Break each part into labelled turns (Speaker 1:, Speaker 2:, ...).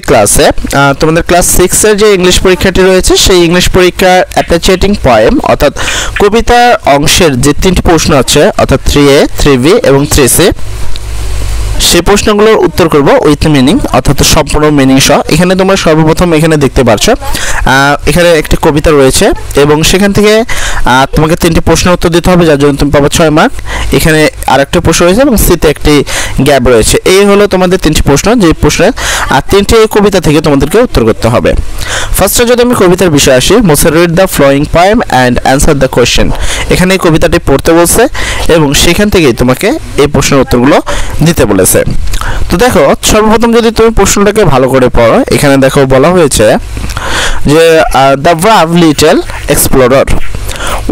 Speaker 1: ক্লাসে তোমাদের ক্লাস 6 এর যে ইংলিশ পরীক্ষাটি রয়েছে সেই ইংলিশ পরীক্ষার অ্যাপ্রিসিয়েটিং পোয়েম অর্থাৎ কবিতার অংশের যে তিনটি প্রশ্ন আছে অর্থাৎ 3A 3B এবং 3C সেই প্রশ্নগুলোর উত্তর করব উইথ মিনিং অর্থাৎ সম্পূর্ণ মিনিং সহ। এখানে তোমরা সর্বপ্রথম এখানে দেখতে পাচ্ছো এখানে একটি কবিতা রয়েছে এবং সেখান থেকে তোমাকে তিনটি প্রশ্নের উত্তর দিতে হবে, যার জন্য তুমি পাবে 6 মার্ক। এখানে আরেকটা প্রশ্ন রয়েছে এবং সিতে একটি গ্যাপ রয়েছে। এই হলো তোমাদের তিনটি প্রশ্ন, যে প্রশ্নের তিনটি কবিতা থেকে তোমাদেরকে উত্তর করতে হবে। ফার্স্টে যদি আমি কবিতার বিষয়ে আসি, Moshe read the following poem and answer the question. এখানে এই কবিতাটি পড়তে বলছে এবং সেখান থেকেই তোমাকে এই প্রশ্নের উত্তরগুলো দিতে বলেছে। তো দেখো সর্বপ্রথম যদি তুমি প্রশ্নটাকে ভালো করে পড়ো, এখানে দেখো বলা হয়েছে যে the brave little explorer.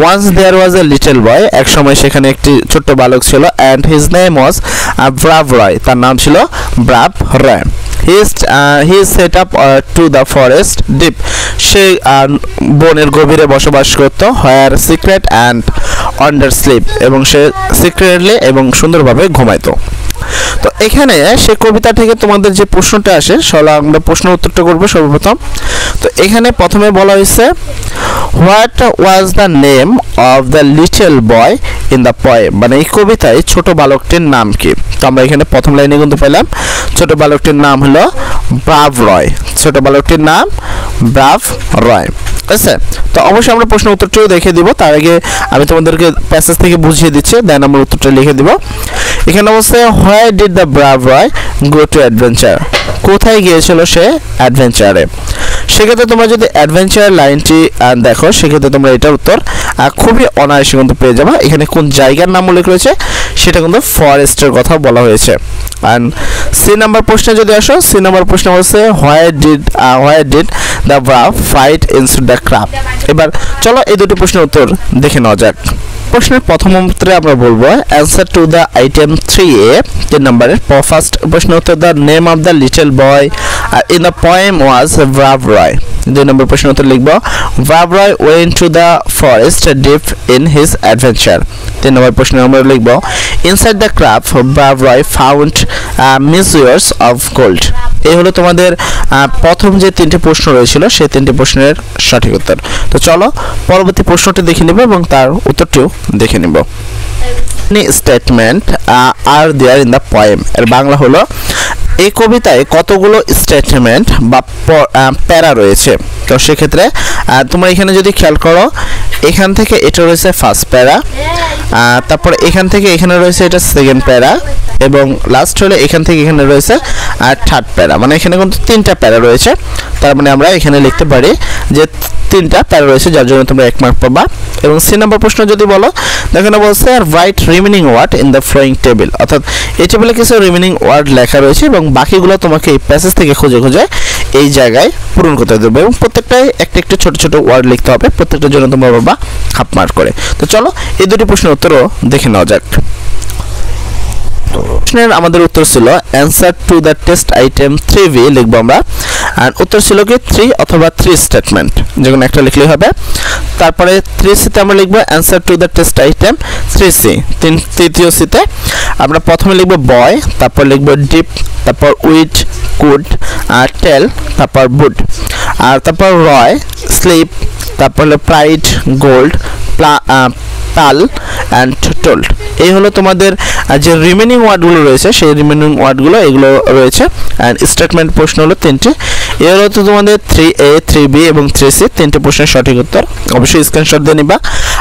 Speaker 1: Once there was a little boy, এক সময় সেখানে একটি ছোট্ট বালক ছিল, and his name was brave Roy, তার নাম ছিল brave Roy. He set up to the forest deep, সে বনের গভীরে বসবাস করত, where secret and under sleep, এবং সে সিক্রেটলি এবং সুন্দরভাবে ঘুমাইতো। তো এখানে সে কবিতা থেকে তোমাদের যে প্রশ্নটা আসে সেটা আমরা প্রশ্ন উত্তরটা করবো সর্বপ্রথম। তো এখানে প্রথমে বলা হয়েছে what was the name of the little boy in the poem, মানে এই কবিতায় ছোট বালকটির নাম কি। তো আমরা এখানে প্রথম লাইনে কিন্তু পেলাম ছোট বালকটির নাম হলো ব্রাভ রয়, ছোট বালকটির নাম ব্রাভ রয়। আচ্ছা, তো অবশ্যই আমরা প্রশ্ন উত্তরটিও দেখে দিব, তার আগে আমি তোমাদেরকে প্যাসেজ থেকে বুঝিয়ে দিচ্ছি, দেন আমরা উত্তরটা লিখে দিব। এখানে অবশ্যই where did the brave Roy go to adventure, কোথায় গিয়েছিল সে অ্যাডভেঞ্চারে। সেক্ষেত্রে তোমরা যদি অ্যাডভেঞ্চার লাইনটি দেখো সেক্ষেত্রে তোমরা এটার উত্তর খুবই অনায়াসে কিন্তু পেয়ে যাবে। এখানে কোন জায়গার নাম উল্লেখ রয়েছে সেটা কিন্তু ফরেস্টের কথা বলা হয়েছে। অ্যান্ড সি নাম্বার প্রশ্নে যদি আসো, সি নাম্বার প্রশ্ন হচ্ছে where did the brave fight into the crab. এবার চলো এই দুটি প্রশ্নের উত্তর দেখে নেওয়া যাক। প্রশ্নের প্রথম উত্তরে আমরা বলবো answer to the item 3A 3 নম্বরের ফার্স্ট প্রশ্ন উত্তর the name of the little boy in the poem was brave Roy. 2 নম্বর প্রশ্ন উত্তর লিখব brave Roy went to the forest deep in his adventure. 3 নম্বর প্রশ্ন আমরা লিখব inside the crab brave Roy found measures of gold. এই হলো তোমাদের প্রথম যে তিনটি প্রশ্ন রয়েছিল সেই তিনটি প্রশ্নের সঠিক উত্তর। তো চলো পরবর্তী প্রশ্নটি দেখে নিব এবং তার উত্তরটিও দেখে নিব। স্টেটমেন্ট আর দেয়ার ইন দ্য পোয়েম, এর বাংলা হলো এই কবিতায় কতগুলো স্টেটমেন্ট বা প্যারা রয়েছে। তো সেক্ষেত্রে তোমরা এখানে যদি খেয়াল করো এখান থেকে এটা রয়েছে ফার্স্ট প্যারা, তারপরে এখান থেকে এখানে রয়েছে এটা সেকেন্ড প্যারা এবং লাস্ট হলে এখান থেকে এখানে রয়েছে থার্ড প্যারা, মানে এখানে কিন্তু 3টা প্যারা রয়েছে। তার মানে আমরা এখানে লিখতে পারি যে 3টা প্যারা রয়েছে, যার জন্য তোমরা 1 মার্ক পাবা। এবং সি নাম্বার প্রশ্ন যদি বলো এখানে বলছে right remaining word in the following table, অর্থাৎ এই টেবিলে কিছু রিমেনিং ওয়ার্ড লেখা রয়েছে এবং বাকিগুলো তোমাকে এই প্যাসেজ থেকে খুঁজে খুঁজে এই জায়গায় পূরণ করতে দেবে এবং প্রত্যেকটাই একটা একটা ছোট ছোট ওয়ার্ড লিখতে হবে, প্রত্যেকটার জন্য তোমরা পাবা হাফ মার্ক করে। তো চলো এই দুটি প্রশ্নের উত্তরও দেখে নেওয়া যাক। প্রশ্নের আমাদের উত্তর ছিল answer to the test item 3B লিখবো আমরা, আর উত্তর ছিল কি 3 অথবা 3 স্টেটমেন্ট, যে কোনো একটা লিখলেই হবে। তারপরে 3C-তে আমরা লিখবো answer to the test item 3C। তৃতীয় সিতে আমরা প্রথমে লিখবো বয়, তারপর লিখবো ডিপ, তারপর উইড, কুড, আর টেল, তারপর বুড, আর তারপর রয়, স্লিপ, তারপর হলো pride, gold, pal and told. এই হলো তোমাদের যে রিমেনিং ওয়ার্ডগুলো রয়েছে সেই রিমেনিং ওয়ার্ডগুলো এগুলো রয়েছে। অ্যান্ড স্টেটমেন্ট প্রশ্ন হলো 3টি। এর হলো তো তোমাদের 3A 3B এবং 3C 3টে প্রশ্নের সঠিক উত্তর। অবশ্যই স্ক্রিনশট দিয়ে নিবা।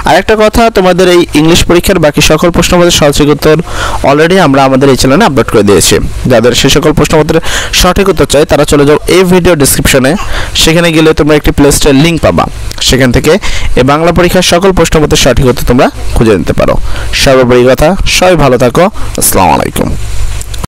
Speaker 1: আরেকটা কথা, তোমাদের এই ইংলিশ পরীক্ষার বাকি সকল প্রশ্নপত্রের সঠিক উত্তর অলরেডি আমরা আমাদের এই চ্যানেলে আপলোড করে দিয়েছি। যাদের সেই সকল প্রশ্নপত্রের সঠিক উত্তর চাই তারা চলে যাও এই ভিডিও ডেসক্রিপশনে, সেখানে গেলে তোমরা একটি প্লে স্টোরের লিঙ্ক পাবা, সেখান থেকে এই বাংলা পরীক্ষার সকল প্রশ্নপত্রের সঠিক উত্তর তোমরা খুঁজে নিতে পারো। সর্বোপরি কথা, সবাই ভালো থাকো। আসসালামু আলাইকুম।